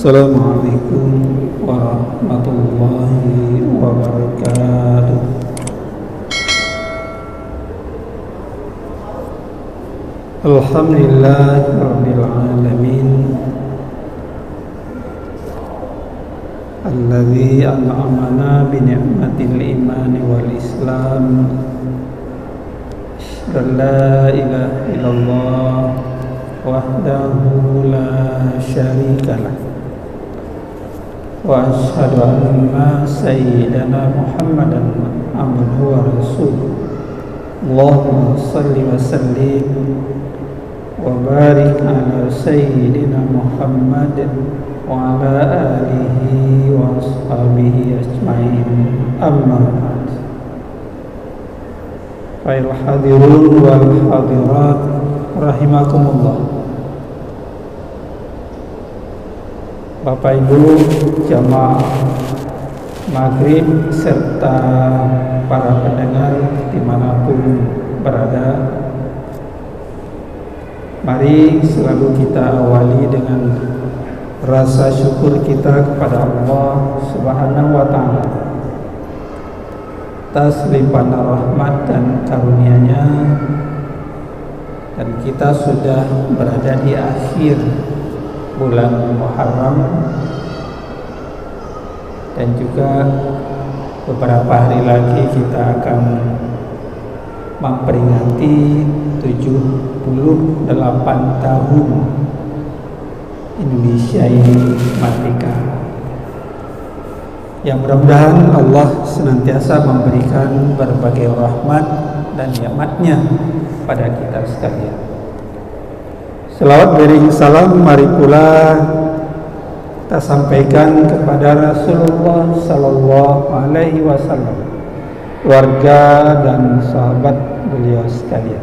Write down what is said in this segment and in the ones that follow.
Assalamualaikum warahmatullahi wabarakatuh. Alhamdulillahirabbil alamin. Alladzi an'amana bi ni'matil iman wal islam. La ilaha illallah wahdahu la syarikalah. Wa asyhadu anna sayyidana Muhammadan abduhu wa rasuluh. Allahumma shalli wa sallim wa barik ala sayyidina Muhammad wa ala alihi wa ashabihi ajma'in. Amma ba'd. Fa'il hadirun wal hadirat rahimakumullah. Bapak Ibu jamaah maghrib serta para pendengar dimanapun berada, mari selalu kita awali dengan rasa syukur kita kepada Allah Subhanahu wa ta'ala atas limpahan rahmat dan karunia-Nya, dan kita sudah berada di akhir bulan Muharram, dan juga beberapa hari lagi kita akan memperingati 78 tahun Indonesia ini merdeka. Yang mudah-mudahan Allah senantiasa memberikan berbagai rahmat dan nikmat-Nya pada kita sekalian. Selawat beriring salam mari pula kita sampaikan kepada Rasulullah sallallahu alaihi wasallam, keluarga dan sahabat beliau sekalian.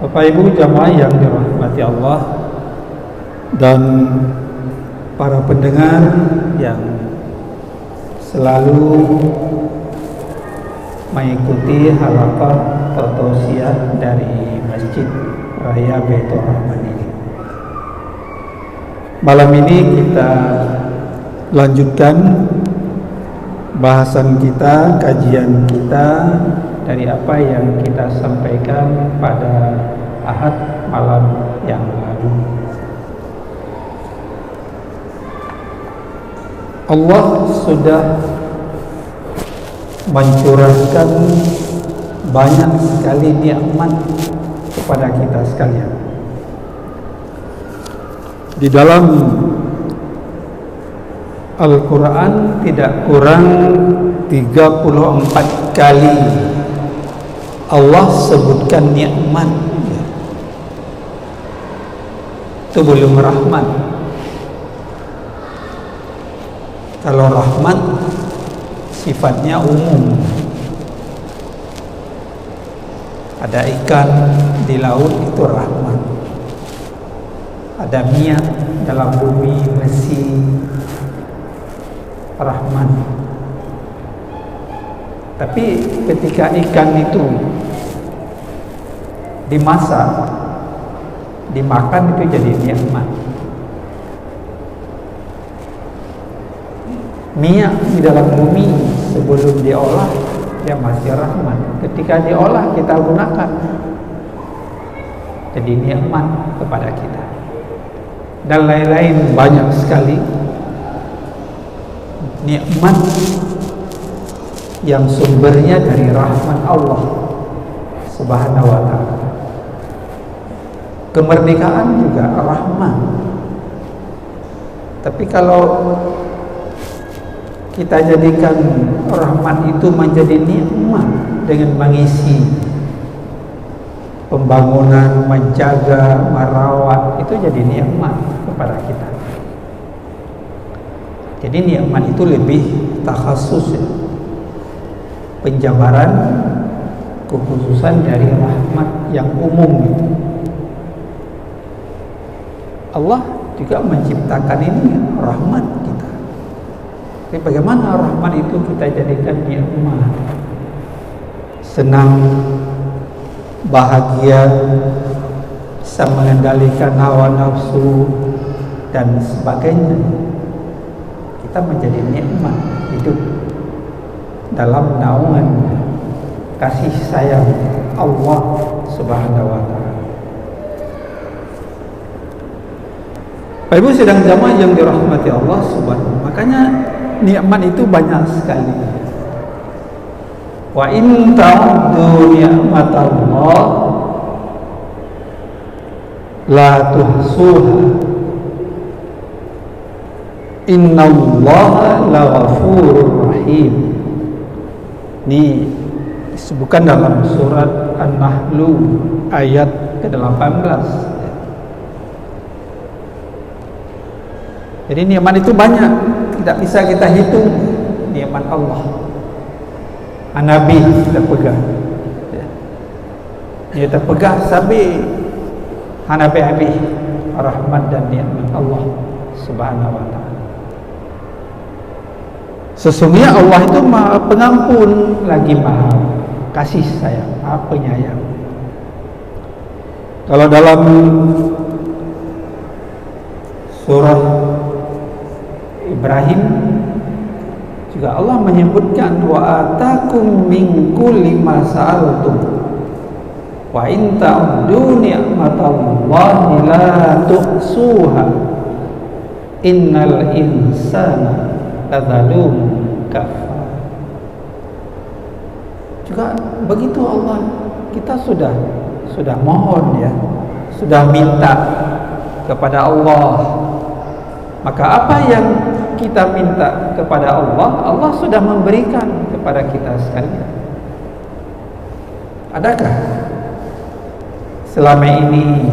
Bapak Ibu jamaah yang dirahmati Allah dan para pendengar yang selalu mengikuti halaqah tausiyah dari Masjid Raya Baitur Rahman ini. Malam ini kita lanjutkan bahasan kita, kajian kita dari apa yang kita sampaikan pada Ahad malam yang lalu. Allah sudah mencurahkan banyak sekali nikmat kepada kita sekalian. Di dalam Al-Quran tidak kurang 34 kali Allah sebutkan nikmat. Itu belum rahmat. Kalau rahmat sifatnya umum. Ada ikan di laut itu rahmat. Ada minyak dalam bumi, besi, rahmat. Tapi ketika ikan itu dimasak, dimakan, itu jadi nikmat. Minyak di dalam bumi sebelum diolah dia masih rahmat. Ketika diolah kita gunakan, jadi nikmat kepada kita. Dan lain-lain banyak sekali nikmat yang sumbernya dari rahmat Allah Subhanahu wa ta'ala. Kemerdekaan juga rahmat. Tapi kalau kita jadikan rahmat itu menjadi nikmat dengan mengisi pembangunan, menjaga, merawat, itu jadi nikmat kepada kita. Jadi nikmat itu lebih takhasus, ya. Penjabaran kekhususan dari rahmat yang umum itu. Allah juga menciptakan ini rahmat kita. Tapi bagaimana rahmat itu kita jadikan nikmat? Senang, bahagia, bisa mengendalikan hawa nafsu, dan sebagainya. Kita menjadi nikmat hidup dalam naungan kasih sayang Allah Subhanahu wa taala. Bapak Ibu sedang jamaah yang dirahmati Allah Subhanahu. Makanya nikmat itu banyak sekali. Wa in ta'uddu ni'matallah la tuhsuha. Innallaha laghafurur rahim. Ini disebutkan dalam surat An-Nahl ayat ke-18. Jadi nikmat itu banyak, tidak bisa kita hitung nikmat Allah. Nabi kita pegang, kita pegang sampai Nabi rahmat dan nikmat Allah Subhanahu wa taala. Sesungguhnya Allah itu Maha Pengampun lagi Maha Kasih Sayang, Maha Penyayang. Kalau dalam surah Ibrahim juga Allah menyebutkan wa atakum min kulli ma sa'altum wa in ta'uddu ni'matallahi la tuhsuha innal insana ladzalum kafar. Juga begitu Allah, kita sudah mohon ya, sudah minta kepada Allah, maka apa yang kita minta kepada Allah, Allah sudah memberikan kepada kita sekalian. Adakah selama ini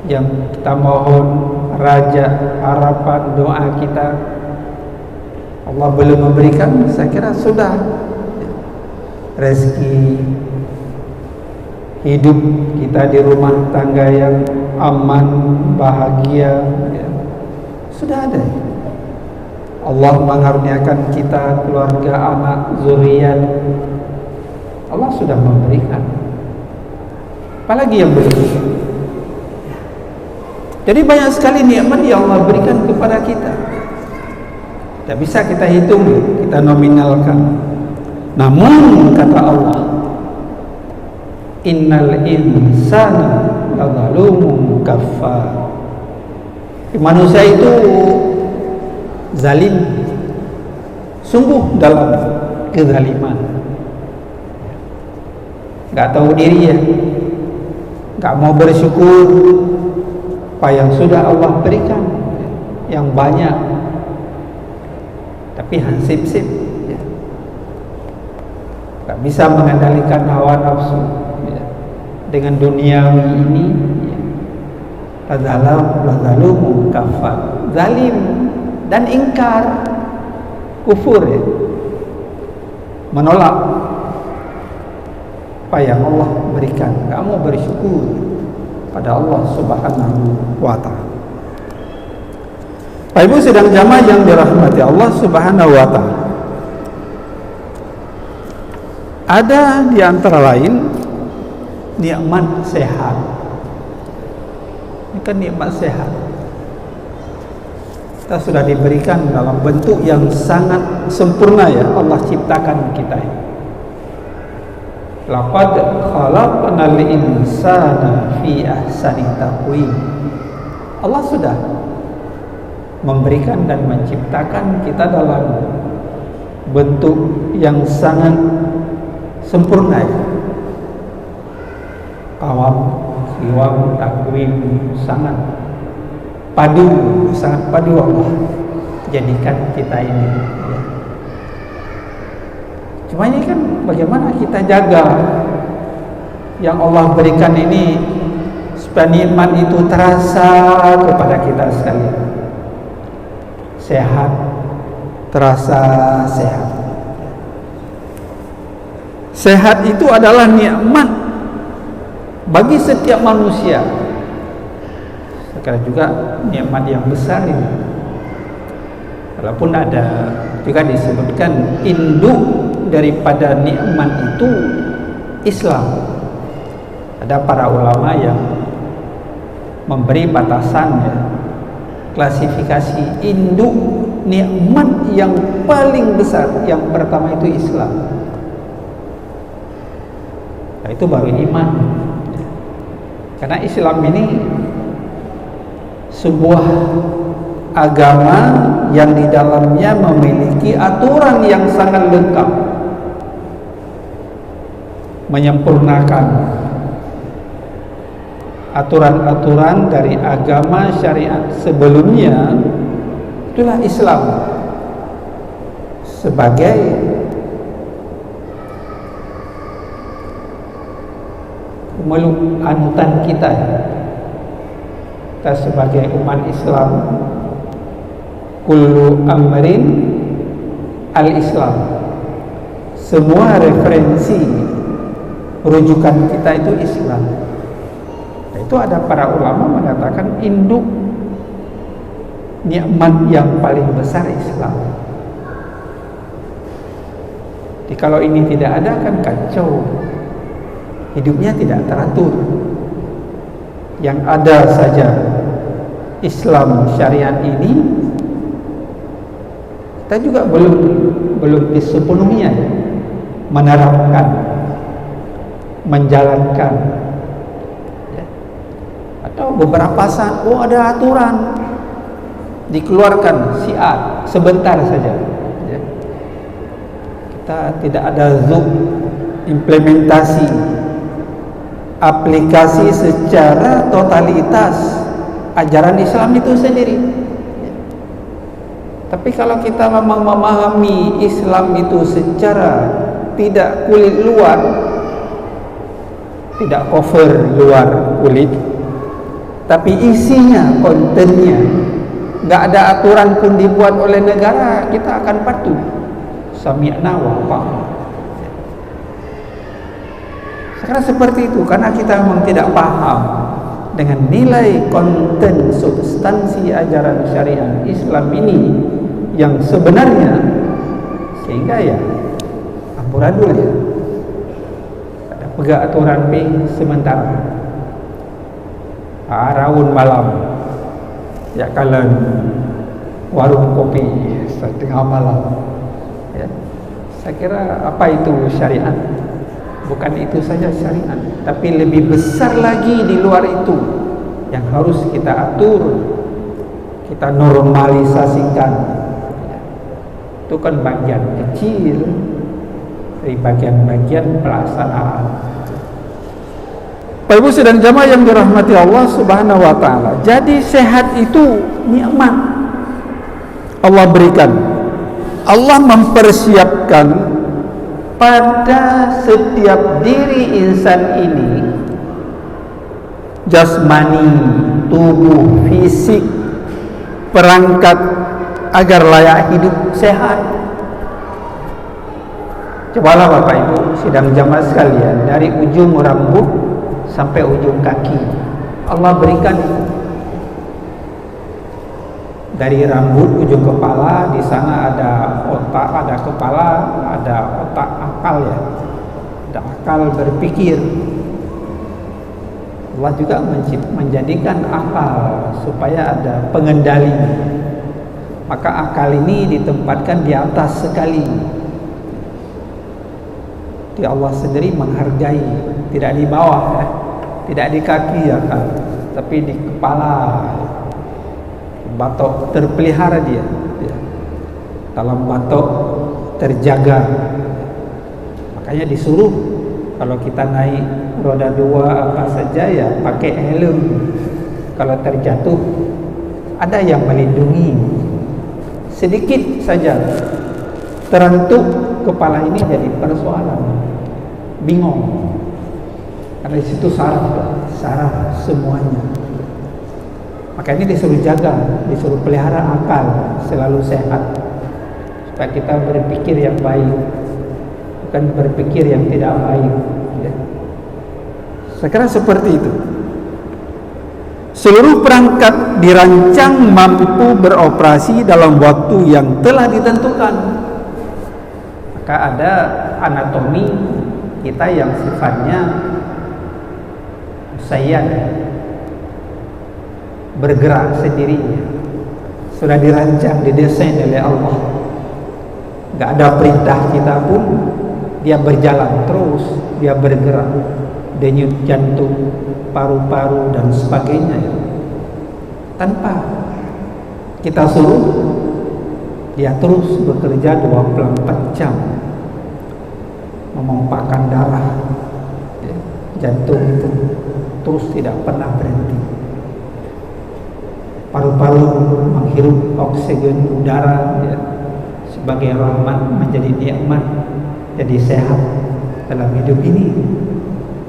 yang kita mohon, raja, harapan, doa kita Allah belum memberikan? Saya kira sudah. Rezeki, hidup kita di rumah tangga yang aman, bahagia ya, sudah ada. Allah mengaruniakan kita keluarga, anak, zuriat, Allah sudah memberikan. Apalagi yang belum. Jadi banyak sekali nikmat yang Allah berikan kepada kita. Tidak bisa kita hitung, kita nominalkan. Namun kata Allah, innal insana ladzalumun kafar. Manusia itu zalim, sungguh dalam kezaliman. Gak tahu diri ya, gak mau bersyukur apa yang sudah Allah berikan, yang banyak, tapi hansip-sip ya. Gak bisa mengendalikan hawa nafsu ya. Dengan duniawi ini ya. Ladzalumun kafar, zalim dan ingkar, kufur ya, menolak apa yang Allah berikan, kamu bersyukur pada Allah Subhanahu wa ta'ala. Pak Ibu sedang jamaah yang dirahmati Allah Subhanahu wa ta'ala, ada di antara lain nikmat sehat. Ini kan nikmat sehat, kita sudah diberikan dalam bentuk yang sangat sempurna ya. Allah ciptakan kita ini. Laqad khalaqnal insana fi ahsani taqwim. Allah sudah memberikan dan menciptakan kita dalam bentuk yang sangat sempurna ya. Qawam, siwam, takwim, sangat padu, sangat padu Allah jadikan kita ini ya. Cuma ini kan bagaimana kita jaga yang Allah berikan ini supaya nikmat itu terasa kepada kita sekalian. Sehat, terasa sehat. Sehat itu adalah nikmat bagi setiap manusia. Sekarang juga nikmat yang besar ini. Walaupun ada juga disebutkan induk daripada nikmat itu Islam. Ada para ulama yang memberi batasan ya, klasifikasi induk nikmat yang paling besar. Yang pertama itu Islam. Nah, itu baru iman. Karena Islam ini sebuah agama yang di dalamnya memiliki aturan yang sangat lengkap, menyempurnakan aturan-aturan dari agama syariat sebelumnya. Itulah Islam sebagai pemeluk anutan kita sebagai umat Islam. Kullu amrin al-Islam, semua referensi rujukan kita itu Islam. Nah, itu ada para ulama mengatakan induk nikmat yang paling besar Islam. Jadi kalau ini tidak ada kan kacau, hidupnya tidak teratur. Yang ada saja Islam syariat ini, kita juga belum sepenuhnya menerapkan, menjalankan, ya. Atau beberapa saat ada aturan dikeluarkan syiar sebentar saja, ya. Kita tidak ada zoom implementasi aplikasi secara totalitas ajaran Islam itu sendiri. Tapi kalau kita memang memahami Islam itu secara tidak kulit luar, tidak cover luar kulit, tapi isinya, kontennya, nggak ada aturan pun dibuat oleh negara, kita akan patuh. Sami'na wa ata'na. Sekarang seperti itu karena kita memang tidak paham dengan nilai konten substansi ajaran syariat Islam ini yang sebenarnya, sehingga ya amburadul ya, ada pegang aturan B sementara, raun malam ya, kalian warung kopi setengah malam, ya. Saya kira apa itu syariat? Bukan itu saja syariat, tapi lebih besar lagi di luar itu yang harus kita atur, kita normalisasikan. Itu kan bagian kecil dari bagian-bagian pelaksanaan. Bapak Ibu sedang jamaah yang dirahmati Allah Subhanahu wa taala. Jadi sehat itu nikmat Allah berikan. Allah mempersiapkan pada setiap diri insan ini, jasmani, tubuh, fisik, perangkat agar layak hidup sehat. Cobalah Bapak Ibu sidang jamaah sekalian, dari ujung rambut sampai ujung kaki Allah berikan. Dari rambut ujung kepala, di sana ada otak, ada kepala, ada otak akal ya, ada akal berpikir. Allah juga menjadikan akal supaya ada pengendali. Maka akal ini ditempatkan di atas sekali. Di Allah sendiri menghargai, tidak di bawah, tidak di kaki akal, tapi di kepala. Batok terpelihara dia, dalam batok terjaga. Makanya disuruh kalau kita naik roda dua apa saja ya pakai helm. Kalau terjatuh ada yang melindungi. Sedikit saja terentuk kepala ini jadi persoalan, bingung. Karena di situ saraf semuanya. Maka ini disuruh jaga, disuruh pelihara akal selalu sehat, supaya kita berpikir yang baik, bukan berpikir yang tidak baik, ya. Sekarang seperti itu. Seluruh perangkat dirancang mampu beroperasi dalam waktu yang telah ditentukan. Maka ada anatomi kita yang sifatnya musayyad, bergerak sendirinya. sudah dirancang, didesain oleh Allah. Gak ada perintah kita pun dia berjalan terus, dia bergerak, denyut jantung, paru-paru dan sebagainya ya. Tanpa kita suruh, dia terus bekerja 24 jam, memompahkan darah ya. Jantung itu terus tidak pernah berhenti, paru-paru menghirup oksigen udara ya. Sebagai rahmat menjadi nikmat, jadi sehat dalam hidup ini.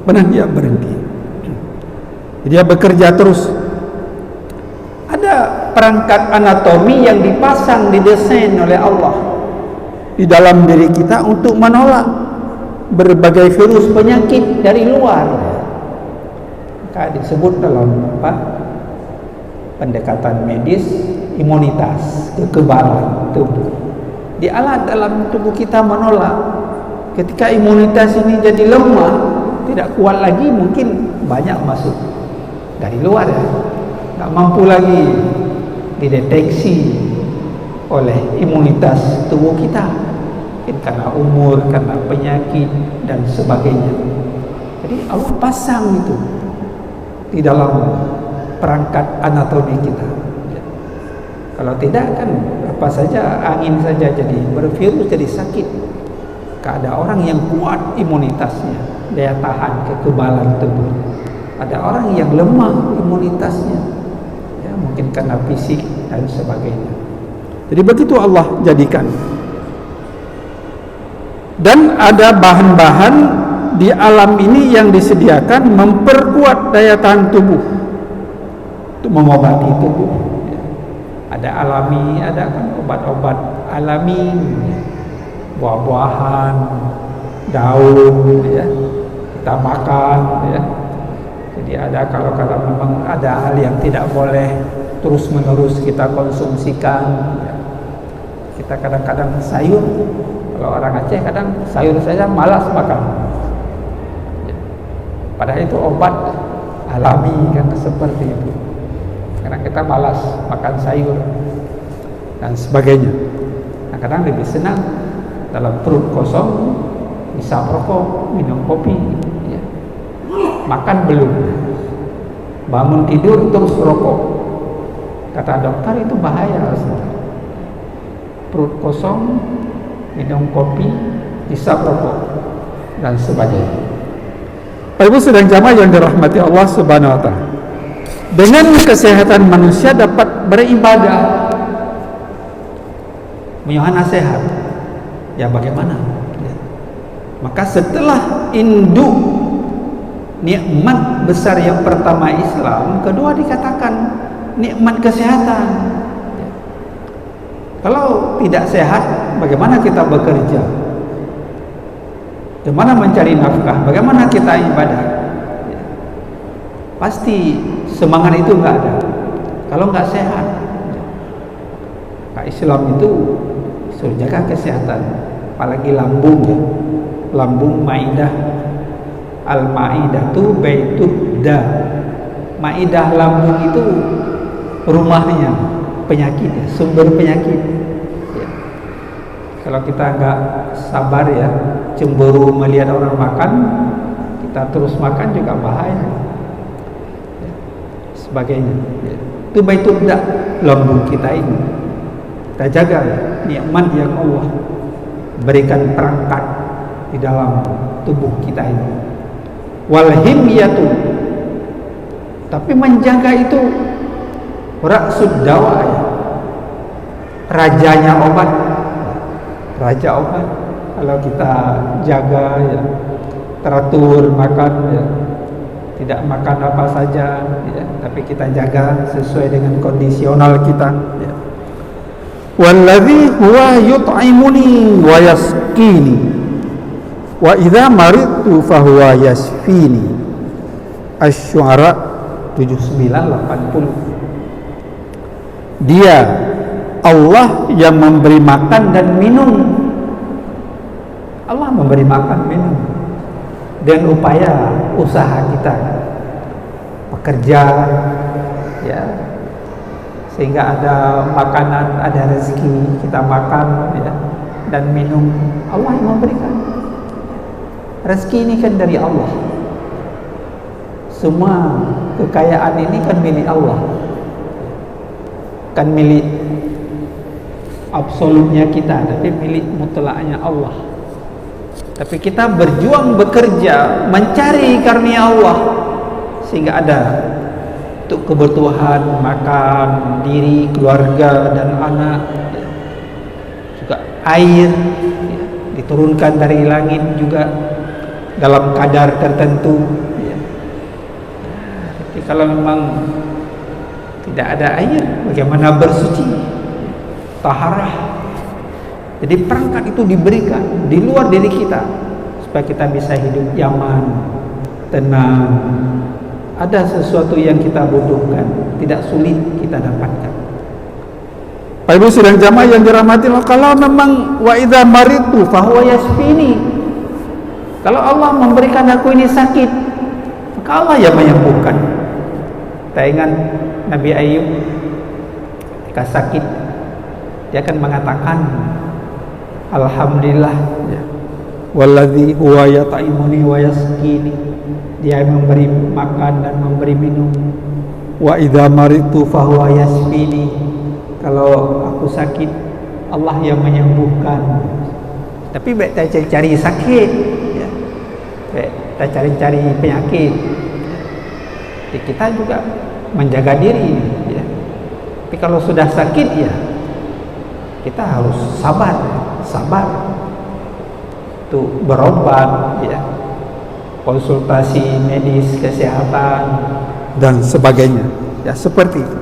Pernah dia berhenti, dia bekerja terus. Ada perangkat anatomi yang dipasang, didesain oleh Allah di dalam diri kita untuk menolak berbagai virus penyakit dari luar. Maka disebut dalam pendekatan medis imunitas, kekebalan tubuh. Di alat dalam tubuh kita menolak. Ketika imunitas ini jadi lemah, tidak kuat lagi, mungkin banyak masuk dari luar ya. Tak mampu lagi dideteksi oleh imunitas tubuh kita, mungkin karena umur, karena penyakit dan sebagainya. Jadi Allah pasang itu di dalam perangkat anatomi kita. Kalau tidak kan apa saja, angin saja jadi bervirus, jadi sakit. Ada orang yang kuat imunitasnya, daya tahan, kekebalan tubuh. Ada orang yang lemah imunitasnya, ya, mungkin karena fisik dan sebagainya. Jadi begitu Allah jadikan. Dan ada bahan-bahan di alam ini yang disediakan memperkuat daya tahan tubuh untuk mengobati tubuh. Ada alami, ada kan obat-obat alami, buah-buahan, daun, ya, kita makan, ya. Jadi ada kalau memang ada hal yang tidak boleh terus-menerus kita konsumsikan, ya. Kita kadang-kadang sayur, kalau orang Aceh kadang sayur saja malas makan, ya. Padahal itu obat alami kan seperti itu. Kadang kita malas makan sayur dan sebagainya. Nah, kadang lebih senang dalam perut kosong bisa rokok, minum kopi ya. Makan belum, bangun tidur terus rokok. Kata dokter itu bahaya. Perut kosong, minum kopi, bisa rokok dan sebagainya. Pak Ibu sedang jamaah yang dirahmati Allah Subhanahu wa taala. Dengan kesehatan manusia dapat beribadah. Yohana sehat, ya bagaimana? Ya. Maka setelah induk nikmat besar yang pertama Islam, kedua dikatakan nikmat kesehatan. Ya. Kalau tidak sehat, bagaimana kita bekerja? Bagaimana mencari nafkah? Bagaimana kita ibadah? Ya. Pasti semangat itu enggak ada kalau enggak sehat. Nah, Islam itu suruh jaga kesehatan, apalagi lambung ya. Lambung Maidah, Al-Maidah itu baitud da. Maidah lambung itu rumahnya penyakit ya, sumber penyakit ya. Kalau kita enggak sabar ya, cemburu melihat orang makan, kita terus makan juga bahaya. Sebagainya ya. Itu baitud da, lambung kita ini kita jaga nikmat yang Allah berikan perangkat di dalam tubuh kita ini. Wal himyatu, tapi menjaga itu raksud dawa ya. Rajanya obat, raja obat. Kalau kita jaga ya, teratur makan ya, tidak makan apa saja ya, tapi kita jaga sesuai dengan kondisional kita ya. Walladzi huwa yut'imuni wa yasqini wa idza maridtu fahuwa yashfini. Asy-Syu'ara 79-80. Dia Allah yang memberi makan dan minum. Allah memberi makan minum dan upaya usaha kita bekerja ya, sehingga ada makanan, ada rezeki, kita makan ya, dan minum. Allah yang memberikan. Rezeki ini kan dari Allah. Semua kekayaan ini kan milik Allah, kan milik absolutnya kita, tapi milik mutlaknya Allah. Tapi kita berjuang, bekerja, mencari karunia Allah, sehingga ada untuk kebutuhan makan diri, keluarga dan anak, juga air ya, diturunkan dari langit juga dalam kadar tertentu ya. Jadi kalau memang tidak ada air, bagaimana bersuci, taharah? Jadi perangkat itu diberikan di luar diri kita supaya kita bisa hidup nyaman, tenang. Ada sesuatu yang kita butuhkan, tidak sulit kita dapatkan. Pak Ibu sidang jamaah yang dirahmati Allah, kalau memang wa idza maritu fa huwa yashfini. Kalau Allah memberikan aku ini sakit, maka Allah yang menyembuhkan. Kita ingat Nabi Ayub ketika sakit, dia akan mengatakan alhamdulillah ya, walladzi huwa yat'imuni wa yasqini. Dia memberi makan dan memberi minum. Wa idza maritu fa huwa yashfini. Kalau aku sakit, Allah yang menyembuhkan. Tapi baik kita cari sakit ya. Baik kita cari penyakit. Jadi kita juga menjaga diri ya. Tapi kalau sudah sakit ya, kita harus sabar untuk berobat ya, konsultasi medis, kesehatan dan sebagainya ya, seperti itu.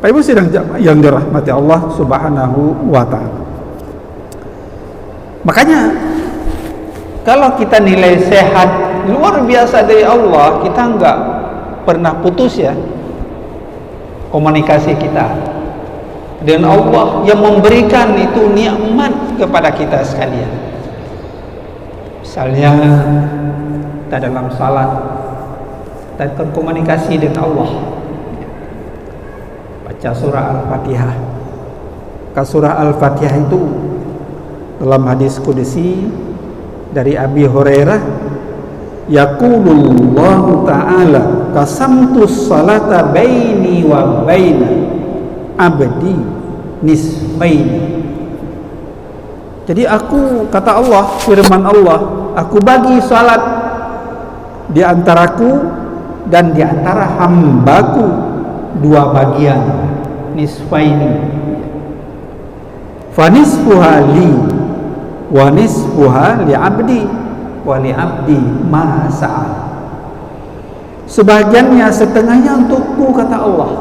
Pak Ibu sidang yang dirahmati Allah Subhanahu wa taala. Makanya kalau kita nilai sehat luar biasa dari Allah, kita enggak pernah putus ya komunikasi kita dan Allah yang memberikan itu nikmat kepada kita sekalian. Misalnya kita dalam salat, kita komunikasi dengan Allah, baca surah Al-Fatihah. Surah Al-Fatihah itu dalam hadis qudsi dari Abi Hurairah, yaqulullahu ta'ala qasamtus salata baini wa baina abdi nisfaini. Jadi aku, kata Allah, firman Allah, aku bagi salat di antaraku dan di antara hambaku dua bagian, nisfaini. Fa nisfuha li wa nisfuha li abdi wa li abdi ma sa'al. Sebagiannya, setengahnya untukku, kata Allah,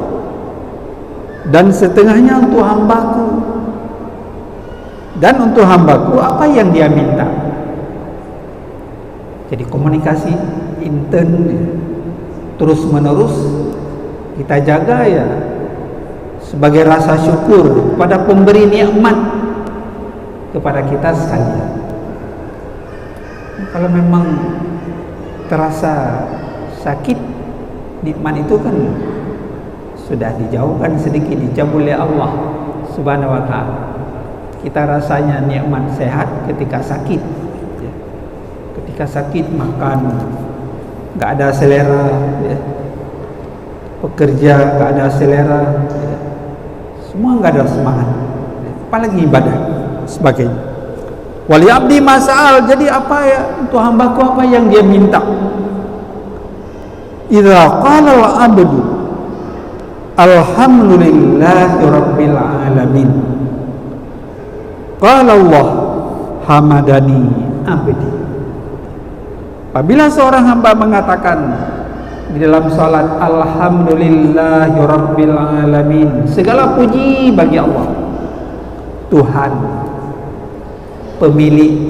dan setengahnya untuk hambaku. Dan untuk hambaku apa yang dia minta. Jadi komunikasi intern terus menerus kita jaga ya, sebagai rasa syukur kepada pemberi nikmat kepada kita sekalian. Kalau memang terasa sakit, nikmat itu kan sudah dijauhkan sedikit, dicabut oleh Allah Subhanahu wa taala. Kita rasanya nikmat sehat ketika sakit ya. Ketika sakit makan enggak ada selera ya. Pekerja enggak ada selera ya. Semua enggak ada semangat ya. Apalagi ibadah sebagainya. Wali abdi mas'al, jadi apa ya untuk hambaku apa yang dia minta. Idza qala al-abdu alhamdulillahi rabbil alamin, qala Allah hamadani abdi. Apabila seorang hamba mengatakan di dalam salat alhamdulillahi rabbil alamin, segala puji bagi Allah, Tuhan, pemilik,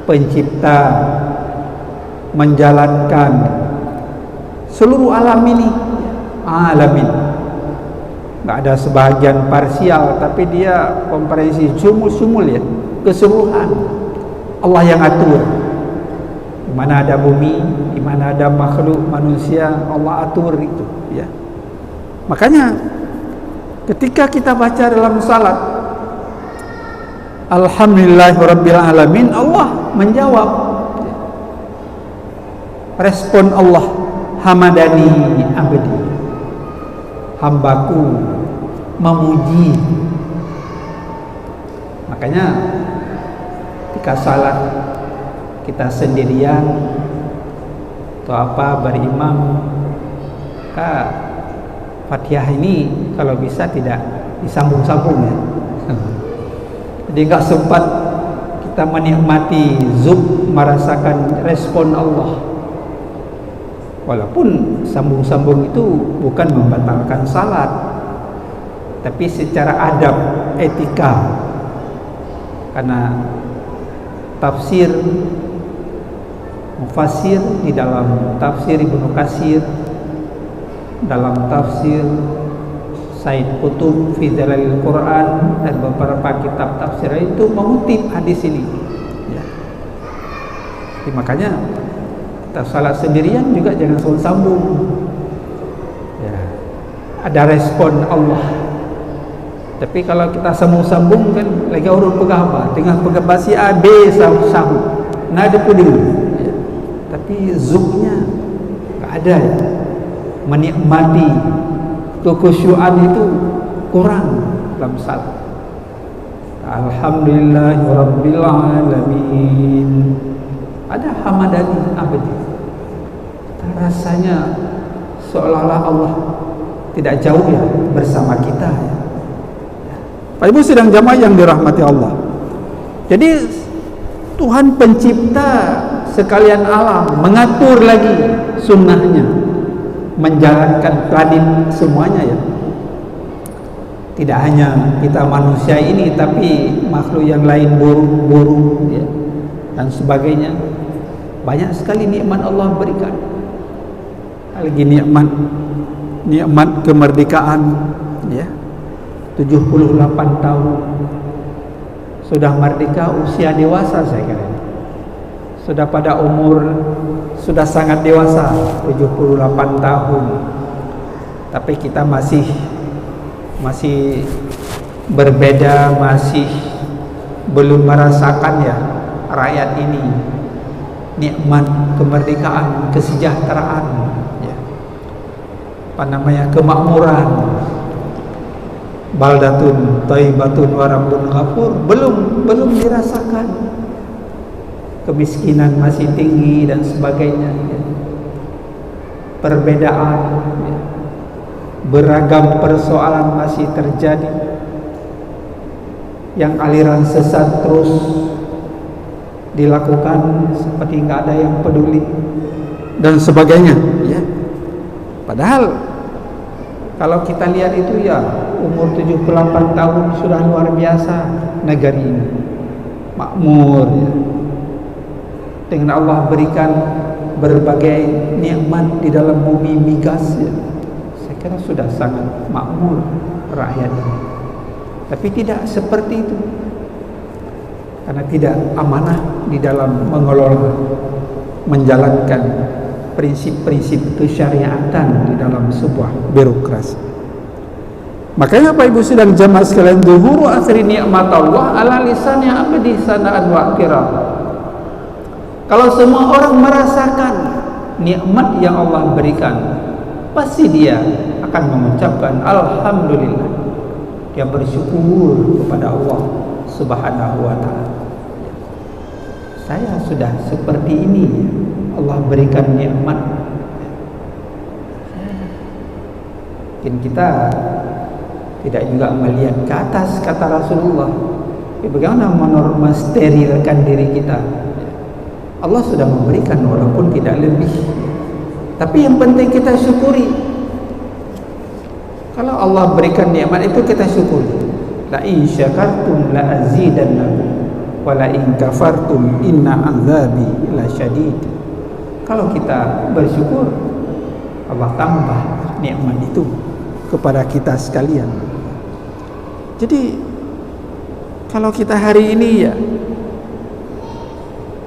pencipta, menjalankan seluruh alam ini, alamin. Enggak ada sebahagian parsial, tapi dia komprehensif, sumul ya, keseluruhan. Allah yang atur. Di mana ada bumi, di mana ada makhluk manusia, Allah atur itu ya. Makanya ketika kita baca dalam salat Alhamdulillahirabbil alamin, Allah menjawab. Respon Allah, hamadani abdi, hambaku memuji. Makanya ketika salat kita sendirian atau apa berimam, Fatihah ini kalau bisa tidak disambung-sambung ya. Jadi enggak sempat kita menikmati merasakan respon Allah. Walaupun sambung-sambung itu bukan membatalkan salat, tapi secara adab, etika. Karena tafsir mufassir di dalam tafsir Ibnu Katsir, dalam tafsir Said Qutb fi Dalalil Quran dan beberapa kitab tafsir itu mengutip hadis ini ya. Jadi makanya kita salat sendirian juga jangan sambung ya. Ada respon Allah. Tapi kalau kita sambung kan lagi urut pegawai dengan pegawai si A B sahut nada puding ya. Tapi zoomnya nggak ada ya. Menikmati kekhusyuan itu kurang dalam salat. Alhamdulillahirabbil alamin. Ada hamadani abadi. Rasanya seolah-olah Allah tidak jauh ya bersama kita ya. Pak Ibu sidang jamaah yang dirahmati Allah. Jadi Tuhan pencipta sekalian alam mengatur lagi sunnahnya, menjalankan planet semuanya ya. Tidak hanya kita manusia ini, tapi makhluk yang lain, burung-burung ya, dan sebagainya. Banyak sekali nikmat Allah berikan. Lagi nikmat kemerdekaan ya. 78 tahun sudah merdeka, usia dewasa saya kira. Sudah pada umur sudah sangat dewasa, 78 tahun. Tapi kita masih berbeda, masih belum merasakan ya rakyat ini nikmat kemerdekaan, kesejahteraan ya. Apa namanya, kemakmuran. Baldatun thayyibatun wa rabbun ghafur belum dirasakan. Kemiskinan masih tinggi dan sebagainya ya. Perbedaan ya. Beragam persoalan masih terjadi. Yang aliran sesat terus dilakukan seperti nggak ada yang peduli dan sebagainya ya. Padahal kalau kita lihat itu ya umur 78 tahun sudah luar biasa negeri ini makmur ya. Dengan Allah berikan berbagai nikmat di dalam bumi migas ya. Saya kira sudah sangat makmur rakyat ini. Tapi tidak seperti itu. Karena tidak amanah di dalam mengelola, menjalankan prinsip-prinsip kesyariatan di dalam sebuah birokrasi. Makanya Bapak Ibu sedang jamaah sekalian, zuhuru asri nikmat Allah ala lisannya abdi sana'an wa kiram. Kalau semua orang merasakan nikmat yang Allah berikan, pasti dia akan mengucapkan alhamdulillah. Dia bersyukur kepada Allah Subhanahu wa ta'ala. Saya sudah seperti ini, Allah berikan nikmat. Mungkin kita tidak juga melihat ke atas kata Rasulullah. Bagaimana mensterilkan diri kita? Allah sudah memberikan walaupun tidak lebih. Tapi yang penting kita syukuri. Kalau Allah berikan nikmat itu kita syukuri. La in syakartum la azidannakum wa la in kafartum inna azabi lasyadid. Kalau kita bersyukur, Allah tambah nikmat itu kepada kita sekalian. Jadi kalau kita hari ini ya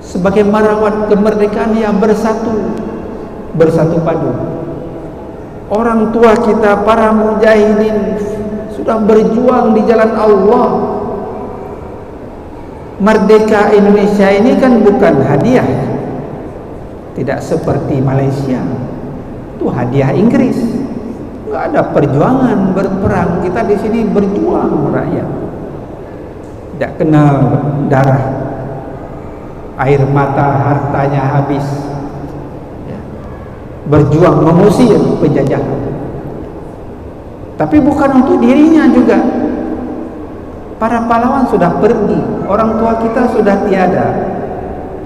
sebagai merawat kemerdekaan yang bersatu padu. Orang tua kita para mujahidin sudah berjuang di jalan Allah. Merdeka Indonesia ini kan bukan hadiah, tidak seperti Malaysia, itu hadiah Inggris. Nggak ada perjuangan berperang, kita di sini berjuang rakyat, tidak kenal darah, air mata, hartanya habis, ya. Berjuang mengusir penjajahan, tapi bukan untuk dirinya juga. Para pahlawan sudah pergi, orang tua kita sudah tiada,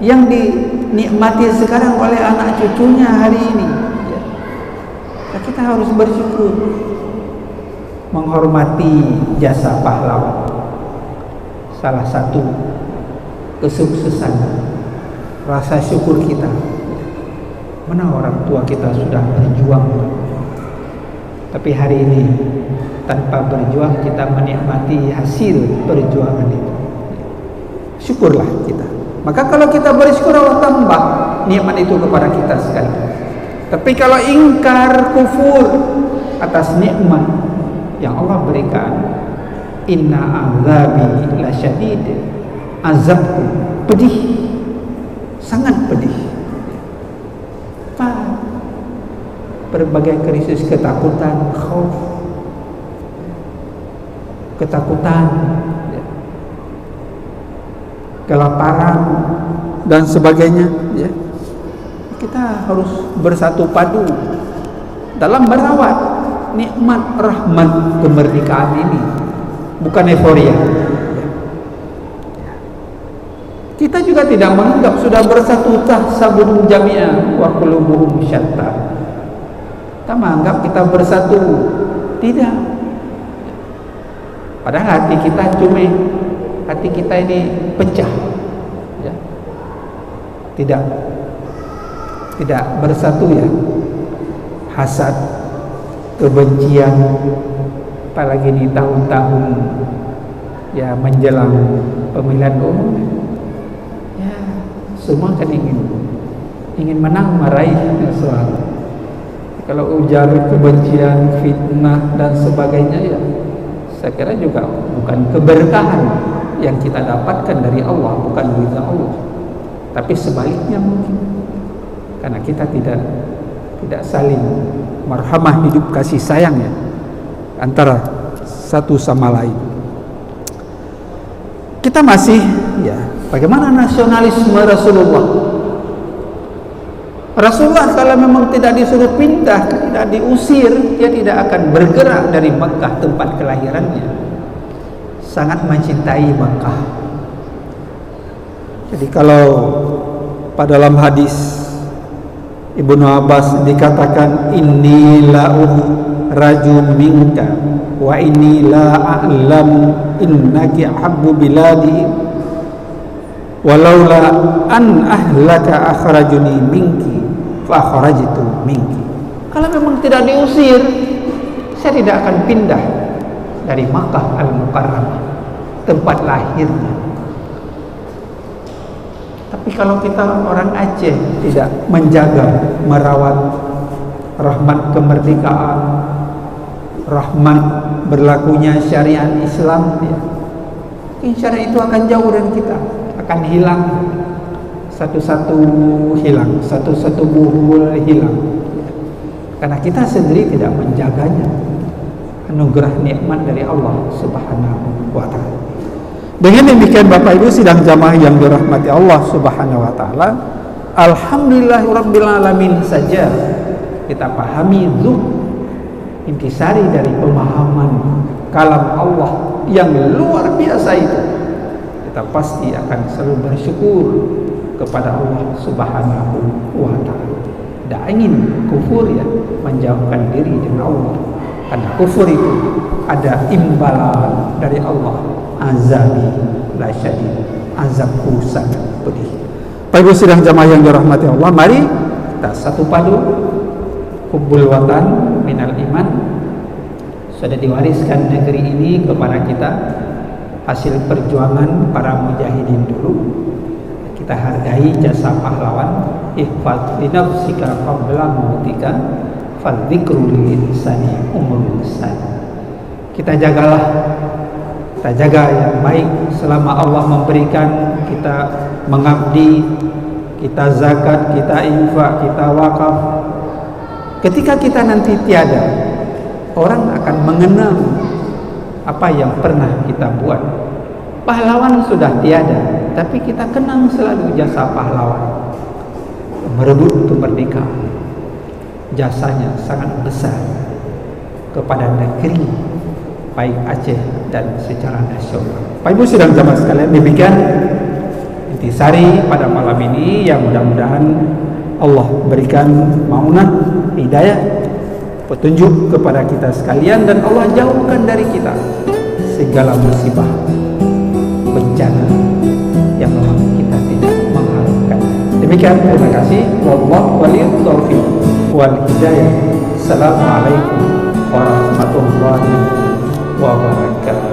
yang dinikmati sekarang oleh anak cucunya hari ini, ya. Kita harus bersyukur, menghormati jasa pahlawan. Salah satu kesuksesan, rasa syukur kita, mana orang tua kita sudah berjuang, tapi hari ini tanpa berjuang kita menikmati hasil perjuangan itu. Syukurlah kita. Maka kalau kita bersyukur, Allah tambah nikmat itu kepada kita sekali. Tapi kalau ingkar, kufur atas nikmat yang Allah berikan, inna azabi lasyadid, azabku pedih, sangat pedih. Berbagai krisis, ketakutan, khauf, ketakutan, ya, kelaparan dan sebagainya, ya. Kita harus bersatu padu dalam merawat nikmat rahmat kemerdekaan ini, bukan euforia, ya. Kita juga tidak menganggap sudah bersatu tahsabun jami'an wa qulubuhum syatta. Kita menganggap kita bersatu, tidak. Padahal hati kita cuma, hati kita ini pecah, ya. Tidak bersatu, ya. Hasad, kebencian, apalagi di tahun-tahun ya menjelang pemilihan umum, ya semua kan ingin menang, meraih sesuatu. Kalau ujar kebencian, fitnah dan sebagainya, ya saya kira juga bukan keberkahan yang kita dapatkan dari Allah, bukan ridha Allah, tapi sebaliknya mungkin karena kita tidak saling marhamah, hidup kasih sayang, ya, antara satu sama lain. Kita masih, ya, bagaimana nasionalisme Rasulullah kalau memang tidak disuruh pindah, tidak diusir, dia tidak akan bergerak dari Mekah, tempat kelahirannya. Sangat mencintai Mekah. Jadi kalau pada dalam hadis Ibnu Abbas dikatakan, inni la rajul minka wa inni la a'lam innaki ahabbu biladi walaula an ahlaka akhrajuni minki fa akhrajtu minki. Kalau memang tidak diusir, saya tidak akan pindah dari Makkah Al-Mukarramah, tempat lahirnya. Tapi kalau kita orang Aceh tidak menjaga, merawat rahmat kemerdekaan, rahmat berlakunya syariat Islam, ya, syariat itu akan jauh dari kita, akan hilang, satu-satu hilang, satu-satu buhul hilang, karena kita sendiri tidak menjaganya. Anugerah nikmat dari Allah Subhanahu wa ta'ala. Dengan demikian Bapak Ibu sidang jamaah yang dirahmati Allah Subhanahu wa ta'ala, alhamdulillahirabbil alamin saja kita pahami intisari dari pemahaman kalam Allah yang luar biasa itu, kita pasti akan selalu bersyukur kepada Allah Subhanahu wa ta'ala. Tidak ingin kufur, ya, menjauhkan diri dengan Allah, karena kufur itu ada imbalan dari Allah. Azabi la syadid, azabku sangat pedih. Bapak Ibu sidang jamaah yang dirahmati Allah, mari kita satu padu. Hubbul watan minal iman. Sudah diwariskan negeri ini kepada kita hasil perjuangan para mujahidin dulu. Kita hargai jasa pahlawan. Ihfaz li nafsika qabla mautika fadzikru lil insani umrul sana. kita jagalah, kita jaga yang baik selama Allah memberikan, kita mengabdi, kita zakat, kita infak, kita wakaf. Ketika kita nanti tiada, orang akan mengenang apa yang pernah kita buat. Pahlawan sudah tiada, tapi kita kenang selalu jasa pahlawan merebut kemerdekaan. Jasanya sangat besar kepada negeri baik Aceh dan secara nasional. Pak Ibu sidang jamaah sekalian, demikian intisari pada malam ini, yang mudah-mudahan Allah berikan maunah, hidayah, petunjuk kepada kita sekalian, dan Allah jauhkan dari kita segala musibah, bencana yang memang kita tidak mengharapkan. Demikian, terima kasih. Wallahu waliyut taufiq wal hidayah. Assalamualaikum warahmatullahi wabarakatuh.